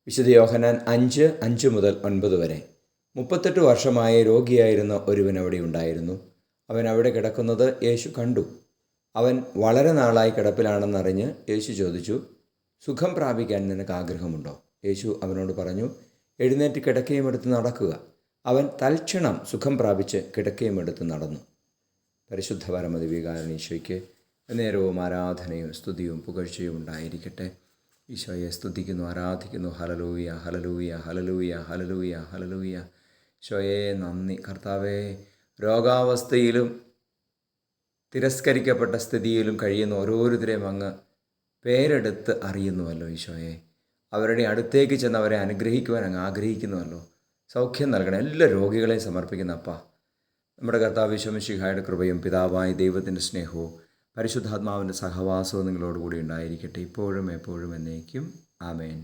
വിശുദ്ധ യോഹന്നാൻ 5:5-9 വരെ. 38 വർഷമായി രോഗിയായിരുന്ന ഒരുവൻ അവിടെ ഉണ്ടായിരുന്നു. അവൻ അവിടെ കിടക്കുന്നത് യേശു കണ്ടു. അവൻ വളരെ നാളായി കിടപ്പിലാണെന്നറിഞ്ഞ് യേശു ചോദിച്ചു, സുഖം പ്രാപിക്കാൻ നിനക്ക് ആഗ്രഹമുണ്ടോ? യേശു അവനോട് പറഞ്ഞു, എഴുന്നേറ്റ് കിടക്കയും എടുത്ത് നടക്കുക. അവൻ തൽക്ഷണം സുഖം പ്രാപിച്ച് കിടക്കയും എടുത്ത് നടന്നു. പരിശുദ്ധ പരമദിവ്യകാരുണ്യ നേരവും ആരാധനയും സ്തുതിയും പുകഴ്ചയും ഉണ്ടായിരിക്കട്ടെ. ഈശോയെ സ്തുതിക്കുന്നു, ആരാധിക്കുന്നു. Hallelujah, hallelujah, hallelujah, hallelujah, hallelujah. ഈശോയെ നന്ദി. കർത്താവേ, രോഗാവസ്ഥയിലും തിരസ്കരിക്കപ്പെട്ട സ്ഥിതിയിലും കഴിയുന്ന ഓരോരുത്തരെയും അങ്ങ് പേരെടുത്ത് അറിയുന്നുവല്ലോ ഈശോയെ. അവരുടെ അടുത്തേക്ക് ചെന്ന് അവരെ അനുഗ്രഹിക്കുവാൻ അങ്ങ് ആഗ്രഹിക്കുന്നുവല്ലോ. സൗഖ്യം നൽകണം. എല്ലാ രോഗികളെയും സമർപ്പിക്കുന്ന അപ്പ, നമ്മുടെ കർത്താവ് ഈശോ മിശിഹായുടെ കൃപയും പിതാവായ ദൈവത്തിൻ്റെ സ്നേഹവും പരിശുദ്ധാത്മാവിൻ്റെ സഹവാസവും നിങ്ങളോടുകൂടി ഉണ്ടായിരിക്കട്ടെ, ഇപ്പോഴും എപ്പോഴും എന്നേക്കും. ആമേൻ.